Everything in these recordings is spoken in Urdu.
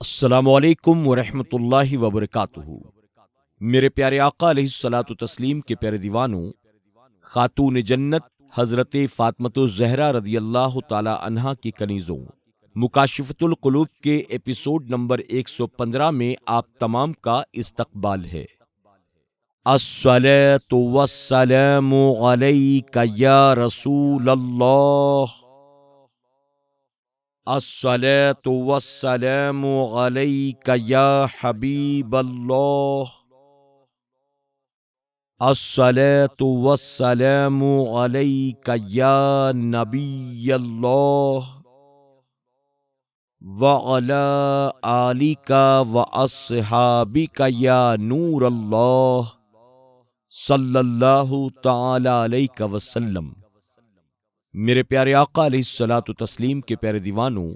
السلام علیکم ورحمۃ اللہ وبرکاتہ۔ میرے پیارے آقا علیہ الصلاۃ والتسلیم کے پیارے دیوانوں، خاتون جنت حضرت فاطمۃ الزہرا رضی اللہ تعالی عنہا کی کنیزوں، مکاشفۃ القلوب کے ایپیسوڈ نمبر 115 میں آپ تمام کا استقبال ہے۔ الصلاۃ والسلام علیک یا رسول اللہ، الصلاۃ والسلام علیک یا حبیب اللہ، الصلاۃ والسلام علیک یا نبی اللہ، وعلی آلک واصحابک یا نور اللہ، صلی اللہ تعالی علیہ وسلم۔ میرے پیارے آقا علیہ الصلاۃ والتسلیم کے پیارے دیوانوں،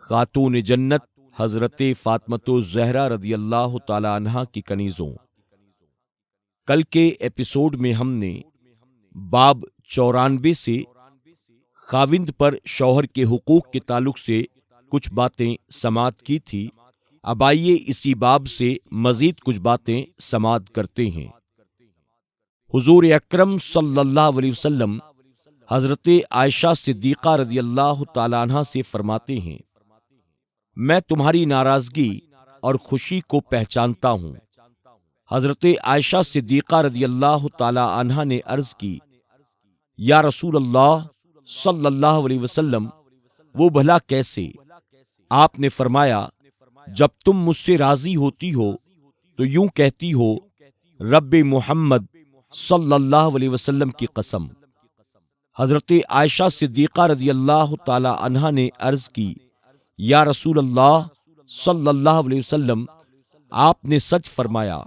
خاتون جنت حضرت فاطمۃ الزہرا رضی اللہ تعالی عنہا کی کنیزوں، کل کے ایپیسوڈ میں ہم نے باب 94 سے خاوند پر شوہر کے حقوق کے تعلق سے کچھ باتیں سماعت کی تھی۔ اب آئیے اسی باب سے مزید کچھ باتیں سماعت کرتے ہیں۔ حضور اکرم صلی اللہ علیہ وسلم حضرت عائشہ صدیقہ رضی اللہ تعالی عنہا سے فرماتے ہیں، میں تمہاری ناراضگی اور خوشی کو پہچانتا ہوں۔ حضرت عائشہ صدیقہ رضی اللہ تعالی عنہا نے عرض کی، یا رسول اللہ صلی اللہ علیہ وسلم، وہ بھلا کیسے؟ آپ نے فرمایا، جب تم مجھ سے راضی ہوتی ہو تو یوں کہتی ہو، رب محمد صلی اللہ علیہ وسلم کی قسم۔ حضرت عائشہ صدیقہ رضی اللہ تعالی عنہا نے عرض کی، یا رسول اللہ صلی اللہ علیہ وسلم، آپ نے سچ فرمایا،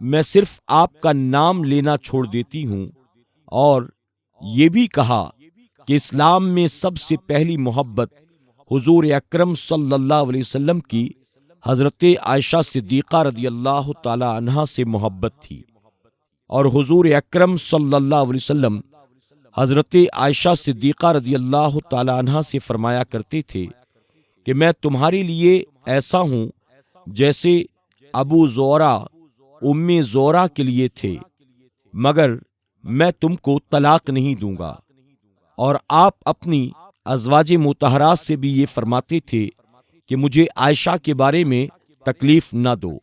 میں صرف آپ کا نام لینا چھوڑ دیتی ہوں، اور یہ بھی کہا کہ اسلام میں سب سے پہلی محبت حضور اکرم صلی اللہ علیہ وسلم کی حضرت عائشہ صدیقہ رضی اللہ تعالی عنہا سے محبت تھی، اور حضور اکرم صلی اللہ علیہ وسلم حضرت عائشہ صدیقہ رضی اللہ تعالی عنہا سے فرمایا کرتے تھے کہ میں تمہارے لیے ایسا ہوں جیسے ابو زورا ام زورا کے لیے تھے، مگر میں تم کو طلاق نہیں دوں گا۔ اور آپ اپنی ازواج مطہرات سے بھی یہ فرماتے تھے کہ مجھے عائشہ کے بارے میں تکلیف نہ دو،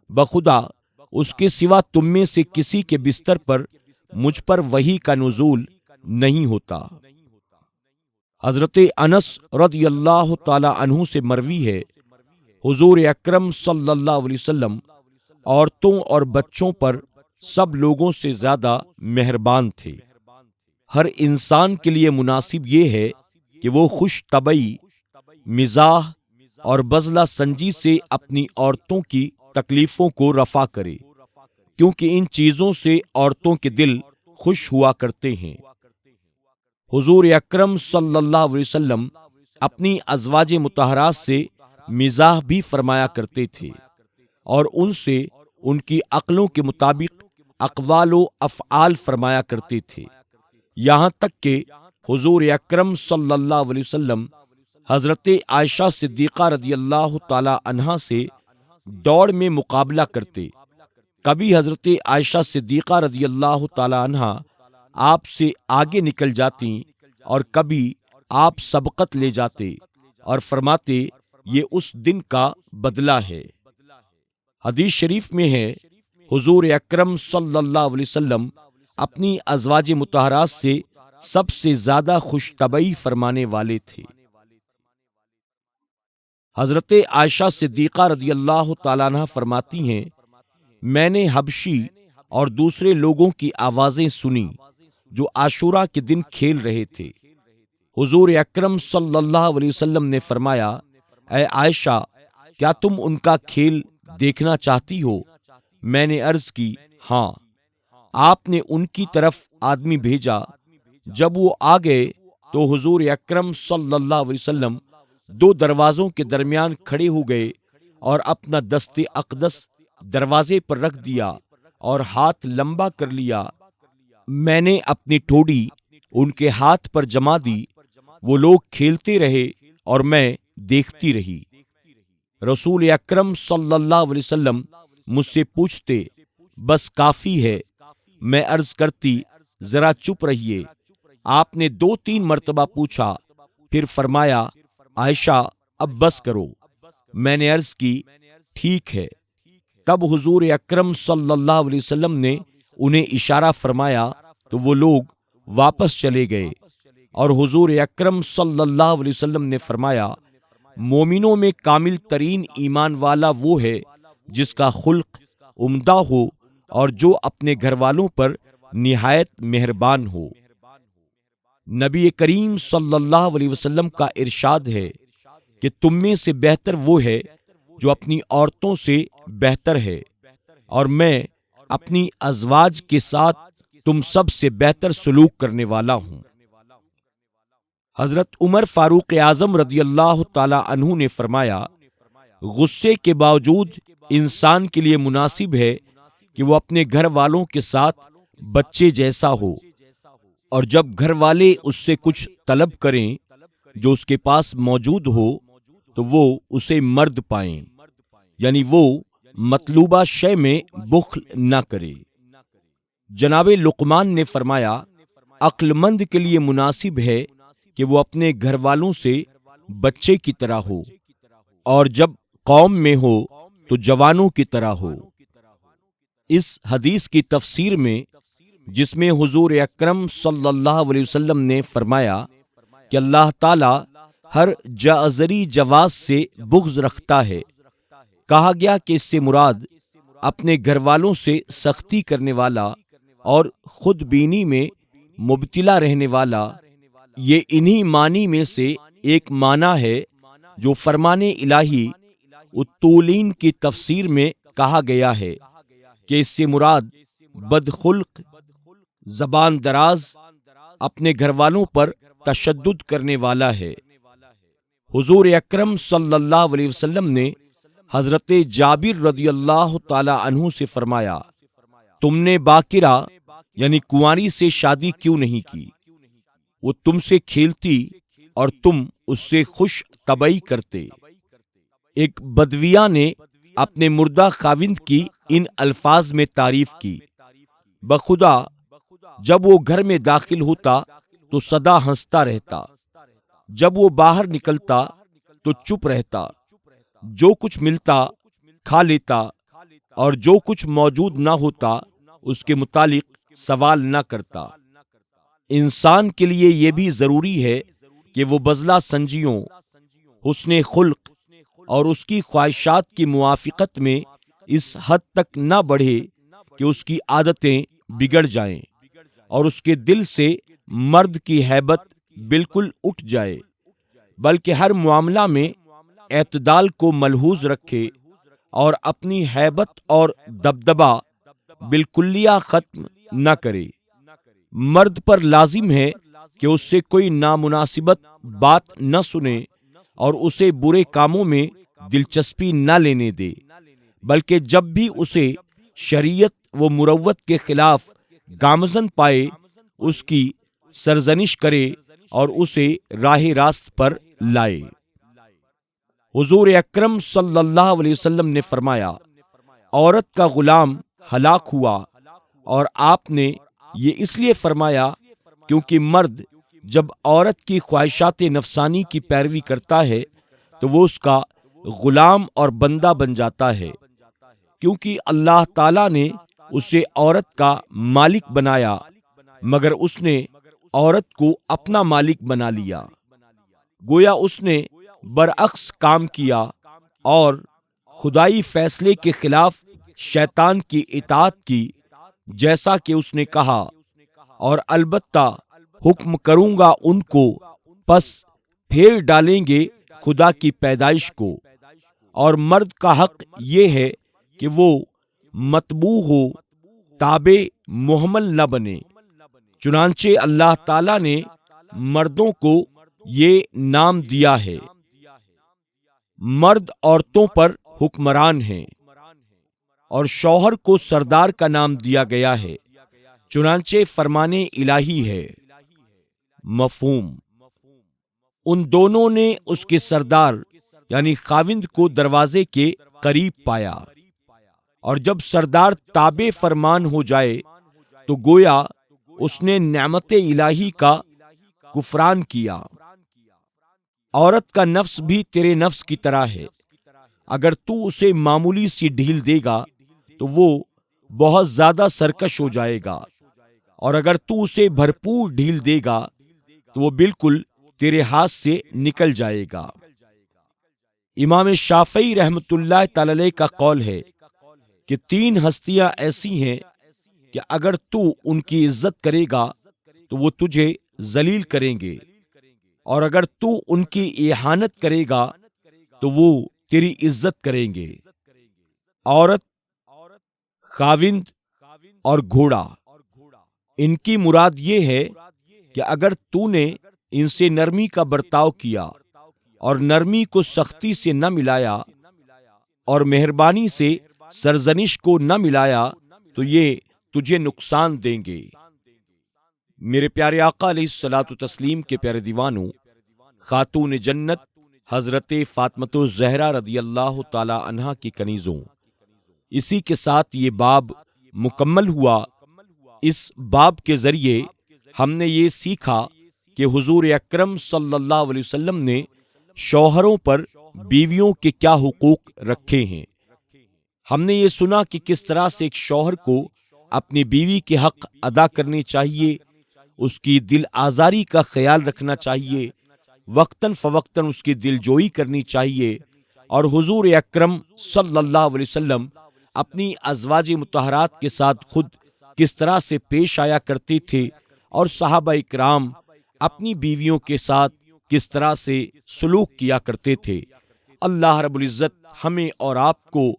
بخدا اس کے سوا تم میں سے کسی کے بستر پر مجھ پر وحی کا نزول نہیں ہوتا۔ حضرت انس رضی اللہ تعالی عنہ سے مروی ہے، حضور اکرم صلی اللہ علیہ وسلم عورتوں اور بچوں پر سب لوگوں سے زیادہ مہربان تھے۔ ہر انسان کے لیے مناسب یہ ہے کہ وہ خوش طبعی، مزاح اور بذلہ سنجی سے اپنی عورتوں کی تکلیفوں کو رفع کرے، کیونکہ ان چیزوں سے عورتوں کے دل خوش ہوا کرتے ہیں۔ حضور اکرم صلی اللہ علیہ وسلم اپنی ازواج مطہرات سے مزاح بھی فرمایا کرتے تھے، اور ان سے ان کی عقلوں کے مطابق اقوال و افعال فرمایا کرتے تھے، یہاں تک کہ حضور اکرم صلی اللہ علیہ وسلم حضرت عائشہ صدیقہ رضی اللہ تعالی عنہا سے دوڑ میں مقابلہ کرتے۔ کبھی حضرت عائشہ صدیقہ رضی اللہ تعالی عنہا آپ سے آگے نکل جاتی اور کبھی آپ سبقت لے جاتے اور فرماتے، یہ اس دن کا بدلہ ہے۔ حدیث شریف میں ہے، حضور اکرم صلی اللہ علیہ وسلم اپنی ازواج مطہرات سے سب سے زیادہ خوش طبعی فرمانے والے تھے۔ حضرت عائشہ صدیقہ رضی اللہ تعالیٰ عنہ فرماتی ہیں، میں نے حبشی اور دوسرے لوگوں کی آوازیں سنی جو عاشورہ کے دن کھیل رہے تھے۔ حضور اکرم صلی اللہ علیہ وسلم نے فرمایا، اے عائشہ، کیا تم ان کا کھیل دیکھنا چاہتی ہو؟ میں نے عرض کی، ہاں۔ آپ نے ان کی طرف آدمی بھیجا۔ جب وہ آ گئے تو حضور اکرم صلی اللہ علیہ وسلم دو دروازوں کے درمیان کھڑے ہو گئے اور اپنا دست اقدس دروازے پر رکھ دیا اور ہاتھ لمبا کر لیا۔ میں نے اپنی ٹھوڑی ان کے ہاتھ پر جما دی، وہ لوگ کھیلتے رہے اور میں دیکھتی رہی۔ رسول اکرم صلی اللہ علیہ وسلم مجھ سے پوچھتے بس کافی ہے، میں عرض کرتی ذرا چپ رہیے۔ آپ نے 2-3 مرتبہ پوچھا، پھر فرمایا عائشہ اب بس کرو۔ میں نے عرض کی ٹھیک ہے۔ تب حضور اکرم صلی اللہ علیہ وسلم نے انہیں اشارہ فرمایا تو وہ لوگ واپس چلے گئے، اور حضور اکرم صلی اللہ علیہ وسلم نے فرمایا مومنوں میں کامل ترین ایمان والا وہ ہے جس کا خلق عمدہ ہو اور جو اپنے گھر والوں پر نہایت مہربان ہو۔ نبی کریم صلی اللہ علیہ وسلم کا ارشاد ہے کہ تم میں سے بہتر وہ ہے جو اپنی عورتوں سے بہتر ہے، اور میں اپنی ازواج کے ساتھ تم سب سے بہتر سلوک کرنے والا ہوں۔ حضرت عمر فاروق اعظم رضی اللہ تعالی عنہ نے فرمایا غصے کے باوجود انسان کے لیے مناسب ہے کہ وہ اپنے گھر والوں کے ساتھ بچے جیسا ہو، اور جب گھر والے اس سے کچھ طلب کریں جو اس کے پاس موجود ہو تو وہ اسے مرد پائیں، یعنی وہ مطلوبہ شے میں بخل نہ کرے۔ جناب لقمان نے فرمایا عقل مند کے لیے مناسب ہے کہ وہ اپنے گھر والوں سے بچے کی طرح ہو، اور جب قوم میں ہو تو جوانوں کی طرح ہو۔ اس حدیث کی تفسیر میں جس میں حضور اکرم صلی اللہ علیہ وسلم نے فرمایا کہ اللہ تعالی ہر جاذری جواز سے بغض رکھتا ہے، کہا گیا کہ اس سے مراد اپنے گھر والوں سے سختی کرنے والا اور خود بینی میں مبتلا رہنے والا، یہ انہی معنی میں سے ایک معنی ہے جو فرمان الہی الطولین کی تفسیر میں کہا گیا ہے کہ اس سے مراد بدخلق، زبان دراز، اپنے گھر والوں پر تشدد کرنے والا ہے۔ حضور اکرم صلی اللہ علیہ وسلم نے حضرت جابر رضی اللہ تعالی عنہ سے فرمایا تم نے باکرہ یعنی کنواری سے شادی کیوں نہیں کی؟ وہ تم سے کھیلتی اور تم اس سے خوش طبعی کرتے۔ ایک بدویہ نے اپنے مردہ خاوند کی ان الفاظ میں تعریف کی، بخدا جب وہ گھر میں داخل ہوتا تو سدا ہنستا رہتا، جب وہ باہر نکلتا تو چپ رہتا، جو کچھ ملتا کھا لیتا، اور جو کچھ موجود نہ ہوتا اس کے متعلق سوال نہ کرتا۔ انسان کے لیے یہ بھی ضروری ہے کہ وہ بزلہ سنجیوں، حسن خلق اور اس کی خواہشات کی موافقت میں اس حد تک نہ بڑھے کہ اس کی عادتیں بگڑ جائیں اور اس کے دل سے مرد کی ہیبت بالکل اٹھ جائے، بلکہ ہر معاملہ میں اعتدال کو ملحوظ رکھے اور اپنی ہیبت اور دبدبہ بالکلیہ ختم نہ کرے۔ مرد پر لازم ہے کہ اس سے کوئی نامناسبت بات نہ سنے اور اسے برے کاموں میں دلچسپی نہ لینے دے، بلکہ جب بھی اسے شریعت و مروت کے خلاف گامزن پائے اس کی سرزنش کرے اور اسے راہ راست پر لائے۔ حضور اکرم صلی اللہ علیہ وسلم نے فرمایا عورت کا غلام ہلاک ہوا، اور آپ نے یہ اس لیے فرمایا کیونکہ مرد جب عورت کی خواہشات نفسانی کی پیروی کرتا ہے تو وہ اس کا غلام اور بندہ بن جاتا ہے، کیونکہ اللہ تعالیٰ نے اسے عورت کا مالک بنایا مگر اس نے عورت کو اپنا مالک بنا لیا۔ گویا اس نے برعکس کام کیا اور خدائی فیصلے کے خلاف شیطان کی اطاعت کی، جیسا کہ اس نے کہا اور البتہ حکم کروں گا ان کو، پس پھیر ڈالیں گے خدا کی پیدائش کو، اور مرد کا حق یہ ہے کہ وہ متبوع ہو، تابع محمل نہ بنے۔ چنانچہ اللہ تعالیٰ نے مردوں کو یہ نام دیا ہے، مرد عورتوں پر حکمران ہیں، اور شوہر کو سردار کا نام دیا گیا ہے، چنانچہ فرمان الہی ہے۔ مفہوم، ان دونوں نے اس کے سردار یعنی خاوند کو دروازے کے قریب پایا، اور جب سردار تابع فرمان ہو جائے تو گویا اس نے نعمت الہی کا کفران کیا۔ عورت کا نفس بھی تیرے نفس کی طرح ہے، اگر تو اسے معمولی سی ڈھیل دے گا تو وہ بہت زیادہ سرکش ہو جائے گا، اور اگر تو اسے بھرپور ڈھیل دے گا تو وہ بالکل تیرے ہاتھ سے نکل جائے گا۔ امام شافعی رحمت اللہ تعالی علیہ کا قول ہے کہ 3 ہستیاں ایسی ہیں کہ اگر تو ان کی عزت کرے گا تو وہ تجھے ذلیل کریں گے، اور اگر تو ان کی اہانت کرے گا تو وہ تیری عزت کریں گے۔ عورت، خاوند اور گھوڑا، ان کی مراد یہ ہے کہ اگر تو نے ان سے نرمی کا برتاؤ کیا اور نرمی کو سختی سے نہ ملایا اور مہربانی سے سرزنش کو نہ ملایا تو یہ تجھے نقصان دیں گے۔ میرے پیارے آقا علیہ الصلوۃ والتسلیم کے پیارے دیوانوں، خاتون جنت حضرت فاطمۃ الزہرا رضی اللہ تعالی عنہا کی کنیزوں، اسی کے ساتھ یہ باب مکمل ہوا۔ اس باب کے ذریعے ہم نے یہ سیکھا کہ حضور اکرم صلی اللہ علیہ وسلم نے شوہروں پر بیویوں کے کیا حقوق رکھے ہیں۔ ہم نے یہ سنا کہ کس طرح سے ایک شوہر کو اپنی بیوی کے حق ادا کرنے چاہیے، اس کی دل آزاری کا خیال رکھنا چاہیے، وقتاً فوقتاً اس کی دل جوئی کرنی چاہیے، اور حضور اکرم صلی اللہ علیہ وسلم اپنی ازواج مطہرات کے ساتھ خود کس طرح سے پیش آیا کرتے تھے، اور صحابہ اکرام اپنی بیویوں کے ساتھ کس طرح سے سلوک کیا کرتے تھے۔ اللہ رب العزت ہمیں اور آپ کو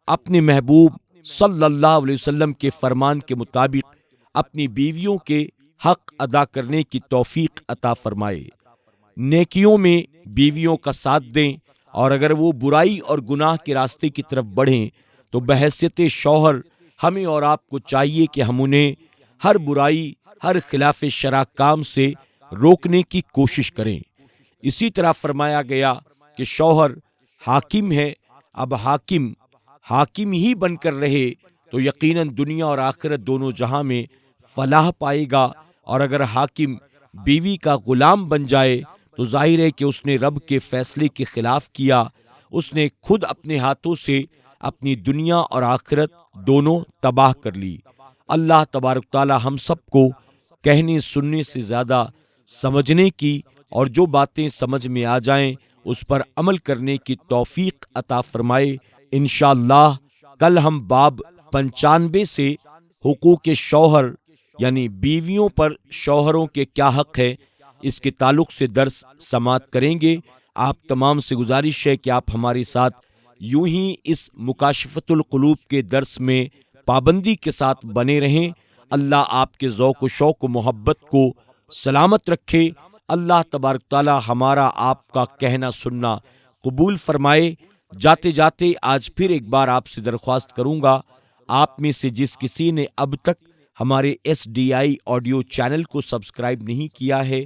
اپنے محبوب صلی اللہ علیہ وسلم کے فرمان کے مطابق اپنی بیویوں کے حق ادا کرنے کی توفیق عطا فرمائے۔ نیکیوں میں بیویوں کا ساتھ دیں، اور اگر وہ برائی اور گناہ کے راستے کی طرف بڑھیں تو بحیثیت شوہر ہمیں اور آپ کو چاہیے کہ ہم انہیں ہر برائی، ہر خلاف شرع کام سے روکنے کی کوشش کریں۔ اسی طرح فرمایا گیا کہ شوہر حاکم ہے، اب حاکم ہی بن کر رہے تو یقیناً دنیا اور آخرت دونوں جہاں میں فلاح پائے گا، اور اگر حاکم بیوی کا غلام بن جائے تو ظاہر ہے کہ اس نے رب کے فیصلے کے خلاف کیا، اس نے خود اپنے ہاتھوں سے اپنی دنیا اور آخرت دونوں تباہ کر لی۔ اللہ تبارک تعالی ہم سب کو کہنے سننے سے زیادہ سمجھنے کی، اور جو باتیں سمجھ میں آ جائیں اس پر عمل کرنے کی توفیق عطا فرمائے۔ انشاءاللہ کل ہم باب 95 سے حقوق شوہر یعنی بیویوں پر شوہروں کے کیا حق ہے، اس کے تعلق سے درس سماعت کریں گے۔ آپ تمام سے گزارش ہے کہ آپ ہمارے ساتھ یوں ہی اس مکاشفۃ القلوب کے درس میں پابندی کے ساتھ بنے رہیں۔ اللہ آپ کے ذوق و شوق و محبت کو سلامت رکھے۔ اللہ تبارک تعالی ہمارا آپ کا کہنا سننا قبول فرمائے۔ جاتے جاتے آج پھر ایک بار آپ سے درخواست کروں گا، آپ میں سے جس کسی نے اب تک ہمارے SDI آڈیو چینل کو سبسکرائب نہیں کیا ہے،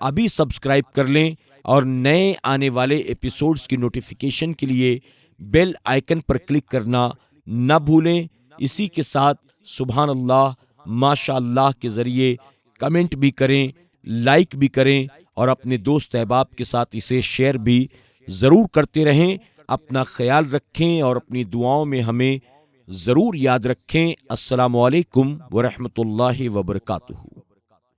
ابھی سبسکرائب کر لیں، اور نئے آنے والے ایپیسوڈز کی نوٹیفیکیشن کے لیے بیل آئیکن پر کلک کرنا نہ بھولیں۔ اسی کے ساتھ سبحان اللہ، ماشاء اللہ کے ذریعے کمنٹ بھی کریں، لائک بھی کریں، اور اپنے دوست احباب کے ساتھ اسے شیئر بھی ضرور کرتے رہیں۔ اپنا خیال رکھیں اور اپنی دعاؤں میں ہمیں ضرور یاد رکھیں۔ السلام علیکم ورحمۃ اللہ وبرکاتہ۔